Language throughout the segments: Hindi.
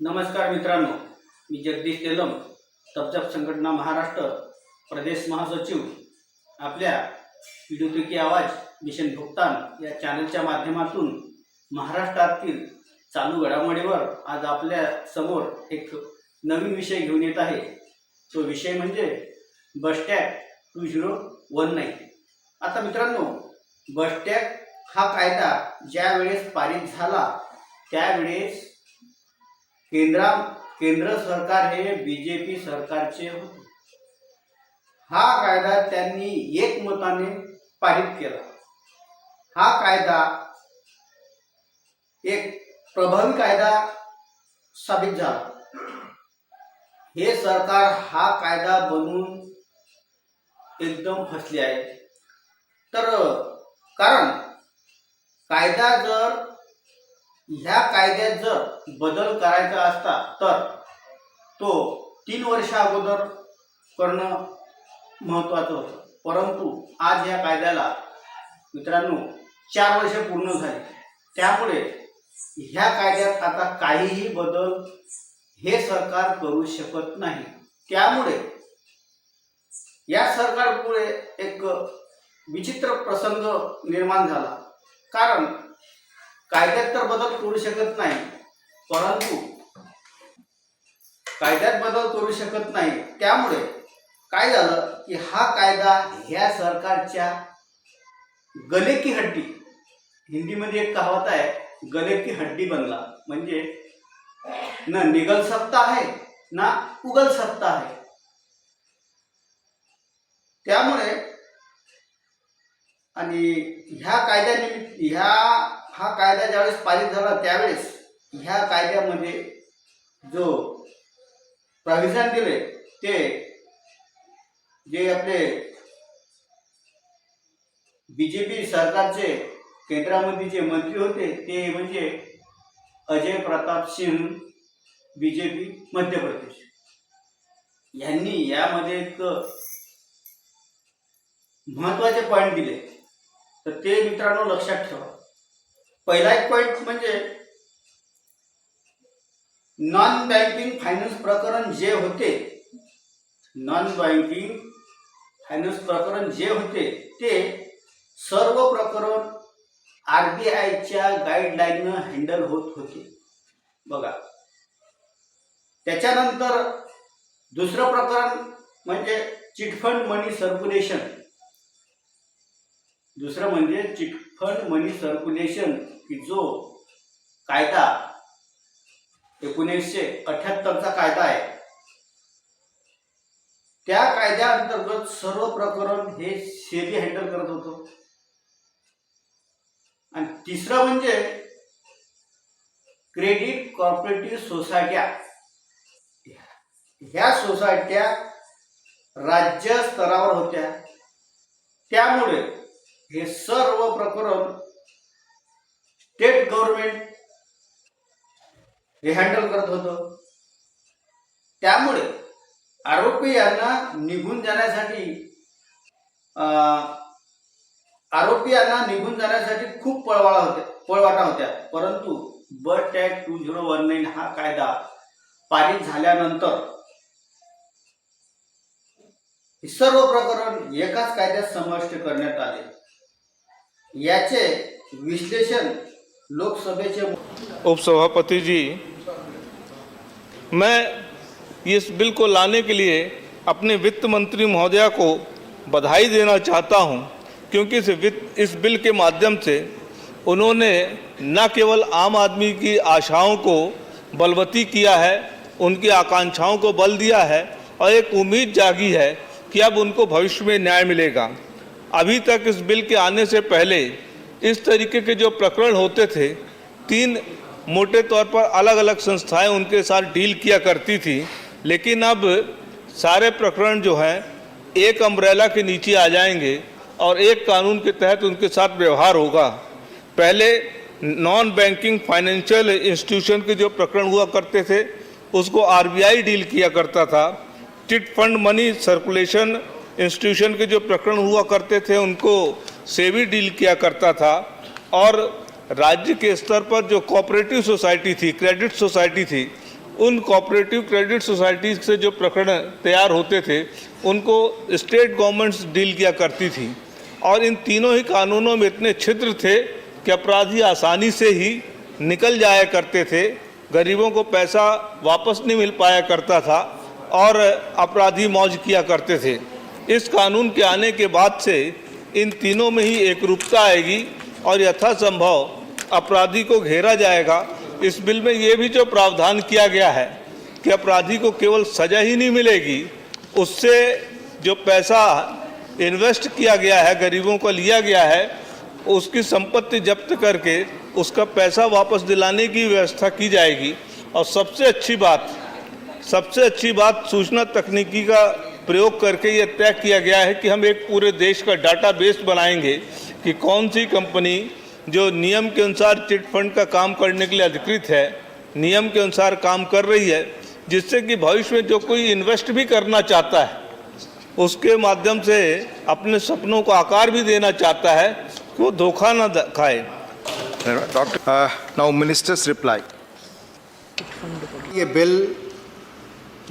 नमस्कार मित्रांनो, मी जगदीश तेलम, तपजप संघटना महाराष्ट्र प्रदेश महासचिव आपल्या व्हिडिओ की आवाज मिशन भुगतान या चॅनलच्या माध्यमातून महाराष्ट्रातील चालू घडामोडीवर आज आपल्या समोर एक नवीन विषय घेऊन येत आहे। तो विषय म्हणजे बसटॅग 2019। आता मित्रांनो, बसटॅग हा कायदा ज्या वेळेस पारित झाला त्यावेळेस केंद्र सरकार हे बीजेपी सरकारचे होते। हा कायदा त्यांनी एकमताने पारित केला। हा कायदा एक प्रभावी कायदा साबित झाला। हे सरकार हा कायदा बनवून एकदम फसले आहे। तर कारण कायदा जर ह्या कायद्यात जर बदल करायचा असता तर तो 3 वर्ष अगोदर करणं महत्त्वाचं होतं, परंतु आज ह्या कायद्याला मित्रांनो 4 वर्ष पूर्ण झाली। त्यामुळे ह्या कायद्यात आता काहीही बदल हे सरकार करू शकत नाही। त्यामुळे या सरकारपुढे एक विचित्र प्रसंग निर्माण झाला। कारण कायद्यात तर बदल करू शकत नाही, परंतु कायद्यात बदल करू शकत नाही। त्यामुळे काय झालं की हा कायदा ह्या सरकारच्या गले की हड्डी, हिंदीमध्ये एक कहावत आहे, गले की हड्डी बनला। म्हणजे न निगल सकता है ना उगल सकता है। त्यामुळे आणि ह्या कायद्यानिमित्त हा कायदा ज्यावेळेस पारित झाला त्यावेळेस ह्या कायद्यामध्ये जो प्रोव्हिजन दिले ते जे आपले बीजेपी सरकारचे केंद्रामध्ये जे मंत्री होते ते म्हणजे अजय प्रताप सिंह, बीजेपी मध्य प्रदेश, यांनी यामध्ये एक महत्त्वाचे पॉइंट दिले। तर ते मित्रांनो लक्षात ठेवा। पहिला एक पॉइंट म्हणजे नॉन बँकिंग फायनान्स प्रकरण जे होते, नॉन बँकिंग फायनान्स प्रकरण जे होते ते सर्व प्रकरण आरबीआयच्या गाईडलाईननं हँडल होत होते बघा। त्याच्यानंतर दुसरं प्रकरण म्हणजे चिटफंड मनी सर्क्युलेशन। दुसरं म्हणजे चिटफंड मनी सर्क्युलेशन की जो कायदा 1978चा कायदा आहे, त्या कायद्याअंतर्गत सर्व प्रकरण हे सेबी हँडल करत होतं। आणि तिसरं म्हणजे क्रेडिट कॉर्पोरेटिव्ह सोसायट्या, ह्या सोसायट्या राज्य स्तरावर होत्या। त्यामुळे हे सर्व प्रकरण स्टेट गव्हर्नमेंट हे हँडल करत होतं। त्यामुळे आरोपी यांना निघून जाण्यासाठी खूप पळवाटा होत्या। परंतु बसटॅग 2019 हा कायदा पारित झाल्यानंतर हे सर्व प्रकरण एकाच कायद्यात समाविष्ट करण्यात आले। याचे विश्लेषण लोकसभेचे उपसभापति जी, मैं इस बिल को लाने के लिए अपने वित्त मंत्री महोदया को बधाई देना चाहता हूं, क्योंकि इस बिल के माध्यम से उन्होंने न केवल आम आदमी की आशाओं को बलवती किया है, उनकी आकांक्षाओं को बल दिया है और एक उम्मीद जागी है कि अब उनको भविष्य में न्याय मिलेगा। अभी तक इस बिल के आने से पहले इस तरीके के जो प्रकरण होते थे, 3 मोटे तौर पर अलग अलग संस्थाएं उनके साथ डील किया करती थी, लेकिन अब सारे प्रकरण जो हैं एक अम्ब्रेला के नीचे आ जाएंगे और एक कानून के तहत उनके साथ व्यवहार होगा। पहले नॉन बैंकिंग फाइनेंशियल इंस्टीट्यूशन के जो प्रकरण हुआ करते थे उसको आरबीआई डील किया करता था। Chit fund money circulation institution के जो प्रकरण हुआ करते थे उनको सेबी डील किया करता था। और राज्य के स्तर पर जो कोऑपरेटिव सोसाइटी थी, क्रेडिट सोसाइटी थी, उन कोऑपरेटिव क्रेडिट सोसाइटीज़ से जो प्रकरण तैयार होते थे उनको स्टेट गवर्नमेंट्स डील किया करती थी, और इन तीनों ही कानूनों में इतने छिद्र थे कि अपराधी आसानी से ही निकल जाया करते थे, गरीबों को पैसा वापस नहीं मिल पाया करता था और अपराधी मौज किया करते थे। इस कानून के आने के बाद से इन तीनों में ही एकरूपता आएगी और यथासंभव अपराधी को घेरा जाएगा। इस बिल में ये भी जो प्रावधान किया गया है कि अपराधी को केवल सजा ही नहीं मिलेगी, उससे जो पैसा इन्वेस्ट किया गया है, गरीबों को लिया गया है, उसकी संपत्ति जब्त करके उसका पैसा वापस दिलाने की व्यवस्था की जाएगी। और सबसे अच्छी बात सूचना तकनीकी का प्रयोग करके ये तय किया गया है कि हम एक पूरे देश का डाटाबेस बनाएंगे कि कौन सी कंपनी जो नियम के अनुसार चिट फंड का काम करने के लिए अधिकृत है, नियम के अनुसार काम कर रही है, जिससे कि भविष्य में जो कोई इन्वेस्ट भी करना चाहता है, उसके माध्यम से अपने सपनों को आकार भी देना चाहता है, कि वो धोखा ना खाए। Now minister's reply. ये बिल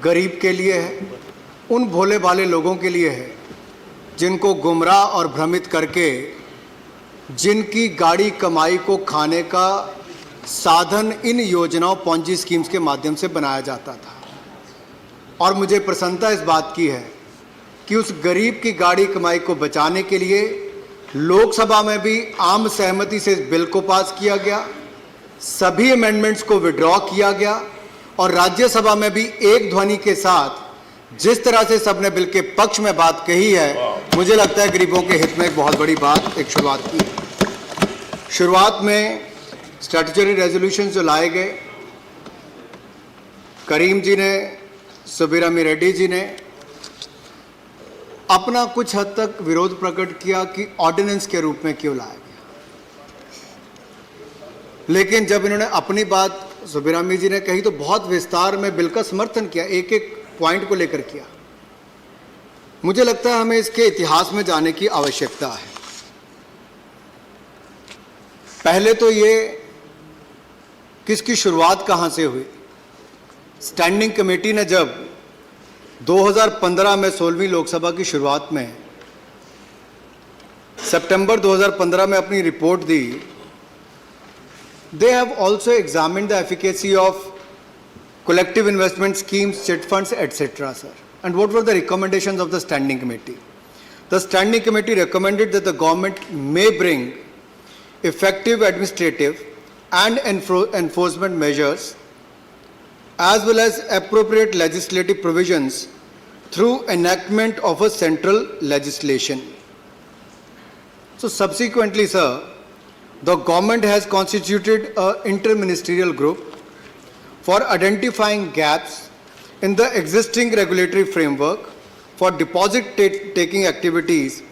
गरीब के लिए है, उन भोले भाले लोगों के लिए है जिनको गुमराह और भ्रमित करके जिनकी गाड़ी कमाई को खाने का साधन इन योजनाओं पॉन्जी स्कीम्स के माध्यम से बनाया जाता था। और मुझे प्रसन्नता इस बात की है कि उस गरीब की गाड़ी कमाई को बचाने के लिए लोकसभा में भी आम सहमति से इस बिल को पास किया गया, सभी अमेंडमेंट्स को विड्रॉ किया गया और राज्यसभा में भी एक ध्वनि के साथ जिस तरह से सबने बिल के पक्ष में बात कही है, मुझे लगता है गरीबों के हित में एक बहुत बड़ी बात एक शुरुआत की है। शुरुआत में स्टैट्यूटरी रेजोल्यूशन जो लाए गए, करीम जी ने, सुब्बीरामी रेड्डी जी ने अपना कुछ हद तक विरोध प्रकट किया कि ऑर्डिनेंस के रूप में क्यों लाया गया, लेकिन जब इन्होंने अपनी बात सुब्बीरामी जी ने कही तो बहुत विस्तार में बिल का समर्थन किया, एक एक पॉइंट को लेकर किया। मुझे लगता है हमें इसके इतिहास में जाने की आवश्यकता है। पहले तो ये किसकी शुरुआत कहां से हुई। स्टैंडिंग कमेटी ने जब 2015 में 16वीं लोकसभा की शुरुआत में सितंबर 2015 में अपनी report the, they have also examined the efficacy of collective investment schemes, chit funds, etc. Sir. And what were the recommendations of the standing committee? The standing committee recommended that the government may bring effective administrative and enforcement measures as well as appropriate legislative provisions through enactment of a central legislation. So subsequently, sir, the government has constituted an interministerial group for identifying gaps in the existing regulatory framework for deposit-taking activities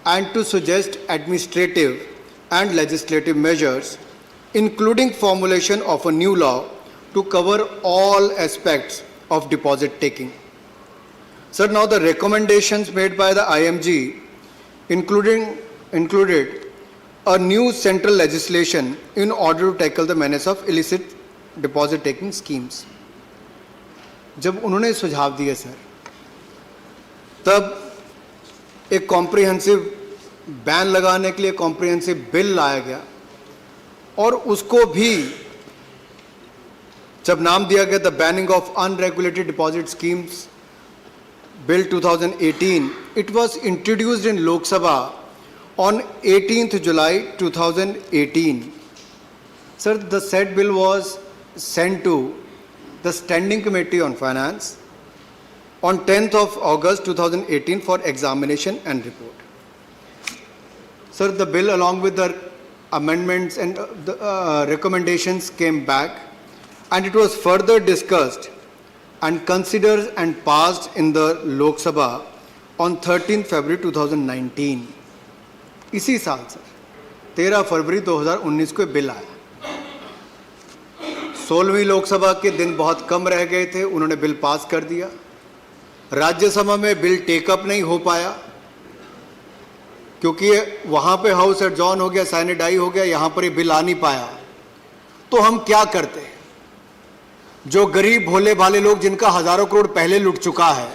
and to suggest administrative and legislative measures, including formulation of a new law to cover all aspects of deposit-taking. Sir, now the recommendations made by the IMG included a new central legislation in order to tackle the menace of illicit deposit taking schemes. जब उन्होंने सुझाव दिए सर, तब एक कॉम्प्रिहेंसिव बैन लगाने के लिए कॉम्प्रिहेंसिव बिल लाया गया और उसको भी जब नाम दिया गया the banning of unregulated deposit schemes bill 2018, it was introduced in Lok Sabha on 18th July 2018. Sir, the said bill was sent to the Standing Committee on Finance on 10th of August 2018 for examination and report. Sir, the bill along with the amendments and the recommendations came back and it was further discussed and considered and passed in the Lok Sabha on 13th February 2019. इसी साल सर 13 फरवरी 2019 को बिल आया। 16वीं लोकसभा के दिन बहुत कम रह गए थे, उन्होंने बिल पास कर दिया। राज्यसभा में बिल टेकअप नहीं हो पाया क्योंकि वहां पे हाउस एडजॉर्न हो गया, साइनेडाई हो गया, यहां पर ये बिल आ नहीं पाया। तो हम क्या करते हैं? जो गरीब भोले भाले लोग जिनका हजारों करोड़ पहले लुट चुका है,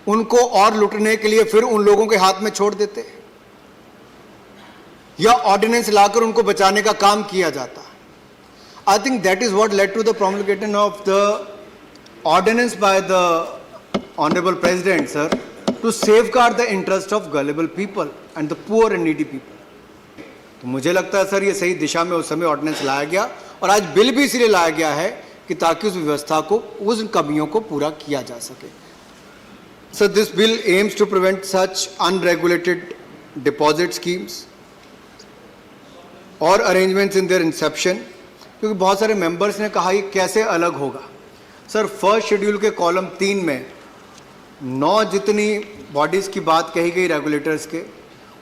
उनको और लुटने के लिए फिर उन लोगों के हाथ में छोड़ देते, या ऑर्डिनेंस लाकर उनको बचाने का काम किया जाता। I think that is what led to the promulgation of the ordinance by the honorable president, sir, to safeguard the interest of gullible people and the poor and needy people. तो मुझे लगता है सर ये सही दिशा में उस समय ऑर्डिनेंस लाया गया, और आज बिल भी इसलिए लाया गया है कि ताकि उस व्यवस्था को, उस कमियों को पूरा किया जा सके। Sir, this bill aims to prevent such unregulated deposit schemes और अरेंजमेंट्स इन देयर इंसेप्शन, क्योंकि बहुत सारे मेंबर्स ने कहा ये कैसे अलग होगा। सर, फर्स्ट शेड्यूल के कॉलम 3 में 9 जितनी बॉडीज़ की बात कही गई रेगुलेटर्स के,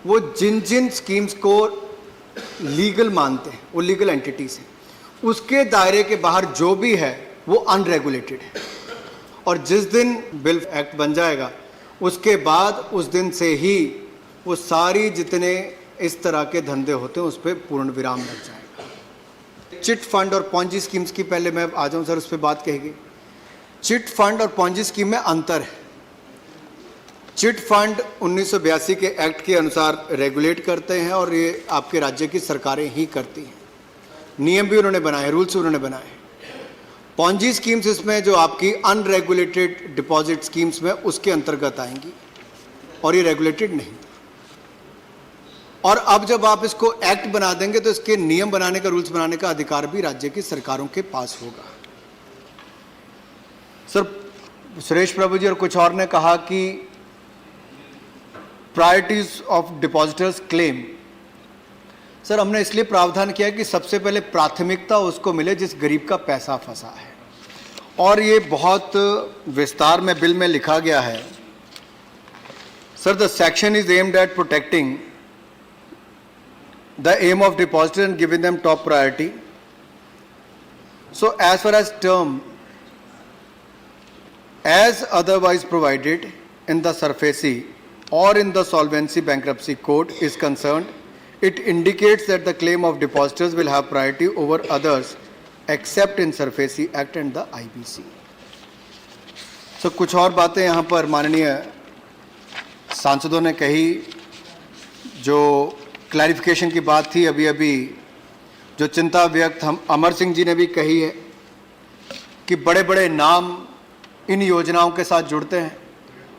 वो जिन जिन स्कीम्स को लीगल मानते हैं वो लीगल एंटिटीज़ हैं, उसके दायरे के बाहर जो भी है वो अनरेगुलेटेड है। और जिस दिन बिल एक्ट बन जाएगा उसके बाद उस दिन से ही वो सारी जितने इस तरह के धंधे होते हैं उस पर पूर्ण विराम लग जाएगा। चिट फंड और पॉन्जी स्कीम्स की पहले मैं आ जाऊँ सर, उस पर बात कहेगी। चिट फंड और पॉन्जी स्कीम में अंतर है। चिट फंड 1982 के एक्ट के अनुसार रेगुलेट करते हैं और ये आपके राज्य की सरकारें ही करती हैं, नियम भी उन्होंने बनाए, रूल्स उन्होंने बनाए। पॉन्जी स्कीम्स इसमें जो आपकी अनरेगुलेटेड डिपॉजिट स्कीम्स में उसके अंतर्गत आएंगी और ये रेगुलेटेड नहीं। और अब जब आप इसको एक्ट बना देंगे तो इसके नियम बनाने का, रूल्स बनाने का अधिकार भी राज्य की सरकारों के पास होगा। सर, सुरेश प्रभु जी और कुछ और ने कहा कि priorities of depositors claim. Sir, हमने इसलिए प्रावधान किया कि सबसे पहले प्राथमिकता उसको मिले जिस गरीब का पैसा फंसा है, और ये बहुत विस्तार में बिल में लिखा गया है। Sir, the section is aimed at protecting the aim of depositors and giving them top priority. So as far as term as otherwise provided in the SARFAESI or in the Solvency Bankruptcy Code is concerned, it indicates that the claim of depositors will have priority over others except in SARFAESI Act and the IBC. So कुछ और बातें यहाँ पर माननीय सांसदों ने कही, जो क्लैरिफिकेशन की बात थी अभी अभी, जो चिंता व्यक्त हम अमर सिंह जी ने भी कही है कि बड़े बड़े नाम इन योजनाओं के साथ जुड़ते हैं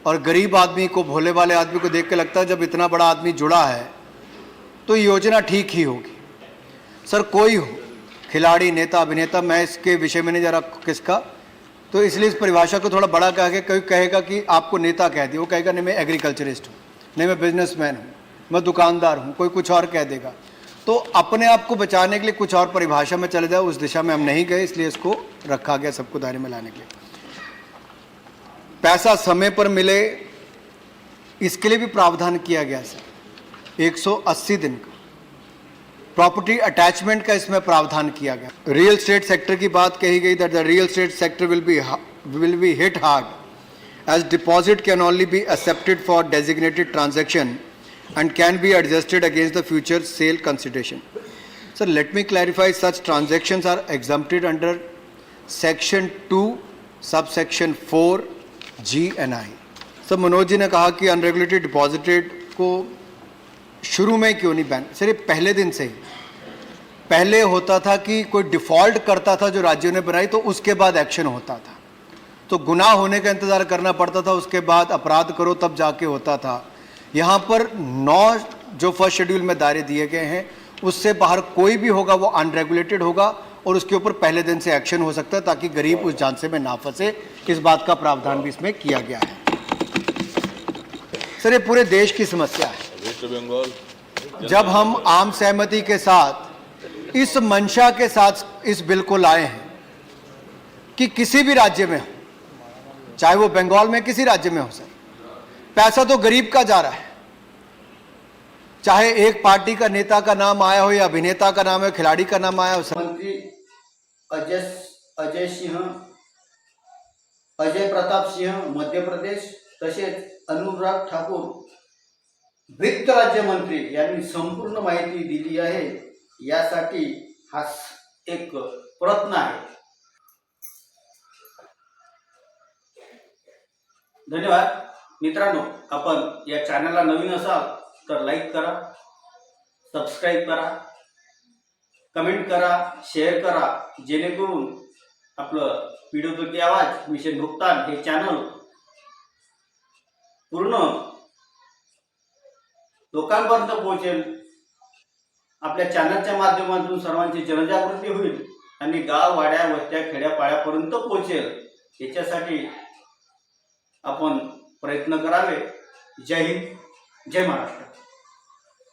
और गरीब आदमी को, भोले वाले आदमी को देख के लगता है जब इतना बड़ा आदमी जुड़ा है तो योजना ठीक ही होगी। सर, कोई हो, खिलाड़ी, नेता, अभिनेता, मैं इसके विषय में नहीं जा रहा किसका, तो इसलिए इस परिभाषा को थोड़ा बड़ा कह के कोई कहेगा कि आपको नेता कह दिया, वो कहेगा नहीं मैं एग्रीकल्चरिस्ट हूँ, नहीं मैं बिजनेसमैन हूँ, मैं दुकानदार हूँ, कोई कुछ और कह देगा। तो अपने आप को बचाने के लिए कुछ और परिभाषा में चले जाए, उस दिशा में हम नहीं गए, इसलिए इसको रखा गया सबको दायरे में लाने के लिए। पैसा समय पर मिले इसके लिए भी प्रावधान किया गया सर, 180 दिन का। प्रॉपर्टी अटैचमेंट का इसमें प्रावधान किया गया। रियल एस्टेट सेक्टर की बात कही गई, that the real estate sector will be hit hard as deposit can only be accepted for designated transaction and can be adjusted against the future sale consideration. Sir, let me clarify, such transactions are exempted under section 2 subsection 4 G and I. Sir, Manoj ji ने कहा कि अनरेगुलेटेड डिपॉजिटेड को शुरू में क्यों नहीं बैन। सर, ये पहले दिन से ही, पहले होता था कि कोई डिफॉल्ट करता था जो राज्यों ने बनाई तो उसके बाद एक्शन होता था, तो गुनाह होने का इंतजार करना पड़ता था, उसके बाद अपराध करो तब जाके होता था। यहाँ पर 9 जो फर्स्ट शेड्यूल में दायरे दिए गए हैं उससे बाहर कोई भी होगा वो अनरेगुलेटेड होगा और उसके ऊपर पहले दिन से एक्शन हो सकता है ताकि गरीब उस झांसे में ना फंसे। इस बात का प्रावधान भी इसमें किया गया है। सर, ये पूरे देश की समस्या है। जब हम आम सहमति के साथ इस मंशा के साथ इस बिल को लाए हैं कि किसी भी राज्य में हो, चाहे वो बंगाल में किसी राज्य में हो सर, पैसा तो गरीब का जा रहा है, चाहे एक पार्टी का नेता का नाम आया हो या अभिनेता का नाम है, खिलाड़ी का नाम आया हो। मंत्री अजय प्रताप सिंह मध्य प्रदेश, तसेच अनुराग ठाकूर वित्त राज्यमंत्री यांनी संपूर्ण माहिती दिली आहे। यासाठी हा एक प्रयत्न आहे। धन्यवाद मित्रांनो, आपण या चॅनलला नवीन असाल तर लाईक करा, सबस्क्राईब करा, कमेंट करा, शेअर करा, जेणेकरून आपलं पीडीओ की आवाज मिशन भुगतान हे चॅनल पूर्ण लोकांपर्यंत पोहोचेल. आपल्या चॅनलच्या माध्यमातून सर्वांची जनजागृती होईल आणि गाव, वाड्या, वस्त्या, खेड्यापाड्यापर्यंत पोहोचेल. याच्यासाठी आपण प्रयत्न करावे. जय हिंद, जय महाराष्ट्र.